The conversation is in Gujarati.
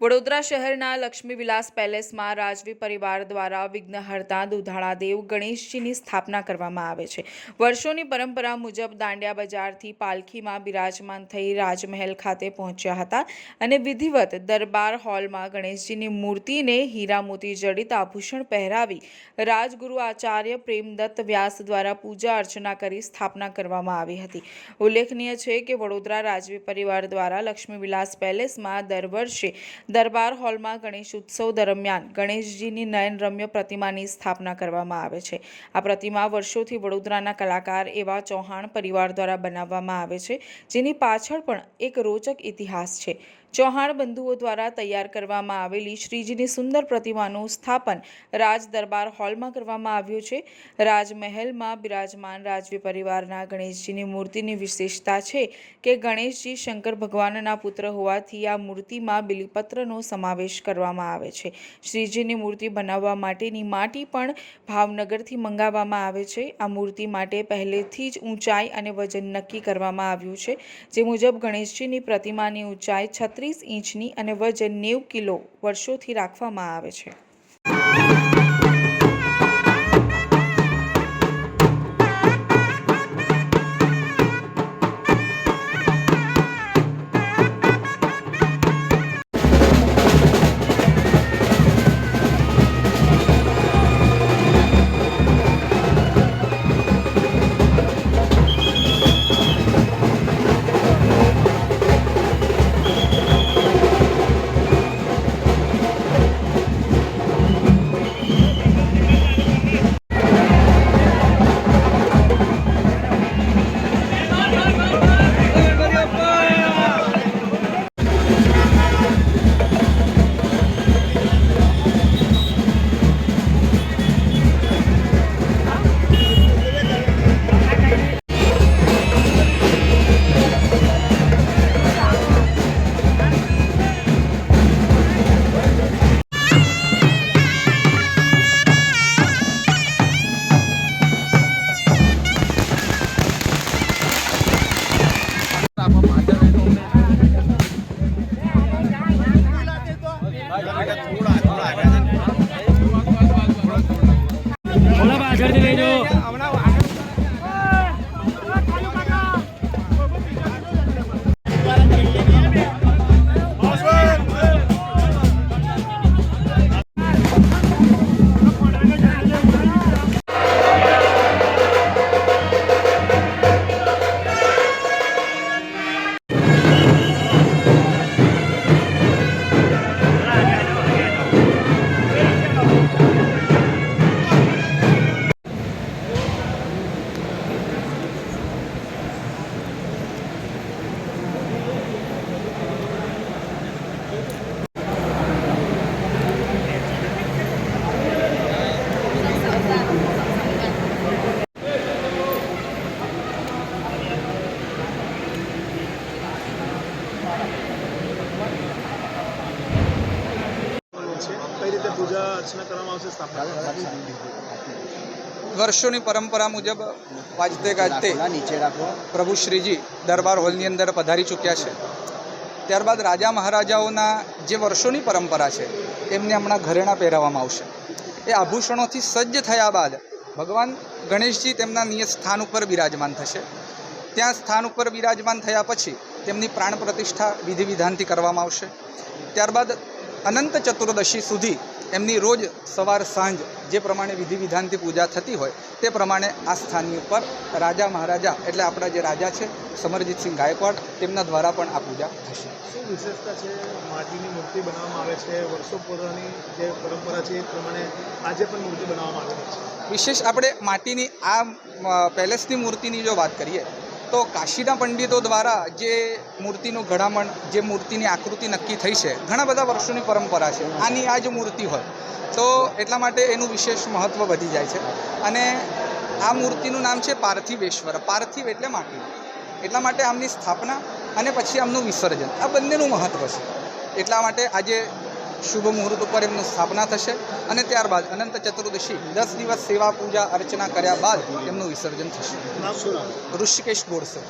વડોદરા શહેરના લક્ષ્મી વિલાસ પેલેસમાં રાજવી પરિવાર દ્વારા વિઘ્નહર્તા દુધાળાદેવ ગણેશજીની સ્થાપના કરવામાં આવે છે। વર્ષોની પરંપરા મુજબ દાંડિયા બજારથી પાલખીમાં બિરાજમાન થઈ રાજમહેલ ખાતે પહોંચ્યા હતા અને વિધિવત દરબાર હોલમાં ગણેશજીની મૂર્તિને હીરા મોતી જડિત આભૂષણ પહેરાવી રાજગુરુ આચાર્ય પ્રેમદત્ત વ્યાસ દ્વારા પૂજા અર્ચના કરી સ્થાપના કરવામાં આવી હતી। ઉલ્લેખનીય છે કે વડોદરા રાજવી પરિવાર દ્વારા લક્ષ્મી વિલાસ પેલેસમાં દર વર્ષે દરબાર હોલમાં ગણેશ ઉત્સવ દરમિયાન ગણેશજીની નયનરમ્ય પ્રતિમાની સ્થાપના કરવામાં આવે છે। આ પ્રતિમા વર્ષોથી વડોદરાના કલાકાર એવા ચૌહાણ પરિવાર દ્વારા બનાવવામાં આવે છે, જેની પાછળ પણ એક રોચક ઇતિહાસ છે। ચૌહાણ બંધુઓ દ્વારા તૈયાર કરવામાં આવેલી શ્રીજીની સુંદર પ્રતિમાનું સ્થાપન રાજ દરબાર હોલમાં કરવામાં આવ્યું છે। રાજમહેલમાં બિરાજમાન રાજવી પરિવારના ગણેશજીની મૂર્તિની વિશેષતા છે કે ગણેશજી શંકર ભગવાનના પુત્ર હોવાથી આ મૂર્તિમાં બિલીપત્રનો સમાવેશ કરવામાં આવે છે। શ્રીજીની મૂર્તિ બનાવવા માટેની માટી પણ ભાવનગરથી મંગાવવામાં આવે છે। આ મૂર્તિ માટે પહેલેથી જ ઊંચાઈ અને વજન નક્કી કરવામાં આવ્યું છે, જે મુજબ ગણેશજીની પ્રતિમાની ઊંચાઈ 36 ઇંચની અને વજન 90 કિલો વર્ષોથી રાખવામાં આવે છે। વર્ષોની પરંપરા મુજબ વાજતે ગાજતે પ્રભુ શ્રીજી દરબાર હોલની અંદર પધારી ચૂક્યા છે। ત્યારબાદ રાજા મહારાજાઓના જે વર્ષોની પરંપરા છે એમને હમણાં ઘરેણાં પહેરાવવામાં આવશે। એ આભૂષણોથી સજ્જ થયા બાદ ભગવાન ગણેશજી તેમના નિયત સ્થાન ઉપર બિરાજમાન થશે। ત્યાં સ્થાન ઉપર બિરાજમાન થયા પછી તેમની પ્રાણ પ્રતિષ્ઠા વિધિ વિધાનથી કરવામાં આવશે। ત્યારબાદ અનંત ચતુર્દશી સુધી એમની રોજ સવાર સાંજ જે પ્રમાણે વિધિ વિધાનથી પૂજા થતી હોય તે પ્રમાણે આ સ્થાનની ઉપર રાજા મહારાજા એટલે આપણા જે રાજા છે સમરજીતસિંહ ગાયકવાડ તેમના દ્વારા પણ આ પૂજા થશે। શું વિશેષતા છે? માટીની મૂર્તિ બનાવવામાં આવે છે, વર્ષો પૂર્વની જે પરંપરા છે એ પ્રમાણે આજે પણ મૂર્તિ બનાવવામાં આવે છે। વિશેષ આપણે માટીની આ પેલેસની મૂર્તિની જો વાત કરીએ તો કાશીના પંડિતો દ્વારા જે મૂર્તિનું ઘડામણ, જે મૂર્તિની આકૃતિ નક્કી થઈ છે, ઘણા બધા વર્ષોની પરંપરા છે। આની આ જ મૂર્તિ હોય તો એટલા માટે એનું વિશેષ મહત્ત્વ વધી જાય છે। અને આ મૂર્તિનું નામ છે પાર્થિવેશ્વર। પાર્થિવ એટલે માટી, એટલા માટે આમની સ્થાપના અને પછી આમનું વિસર્જન આ બંનેનું મહત્ત્વ છે। એટલા માટે આજે શુભ મુહૂર્ત ઉપર એમનું સ્થાપના થશે અને ત્યારબાદ અનંત ચતુર્દશી 10 દિવસ સેવા પૂજા અર્ચના કર્યા બાદ એમનું વિસર્જન થશે। ઋષિકેશ ગોડસે।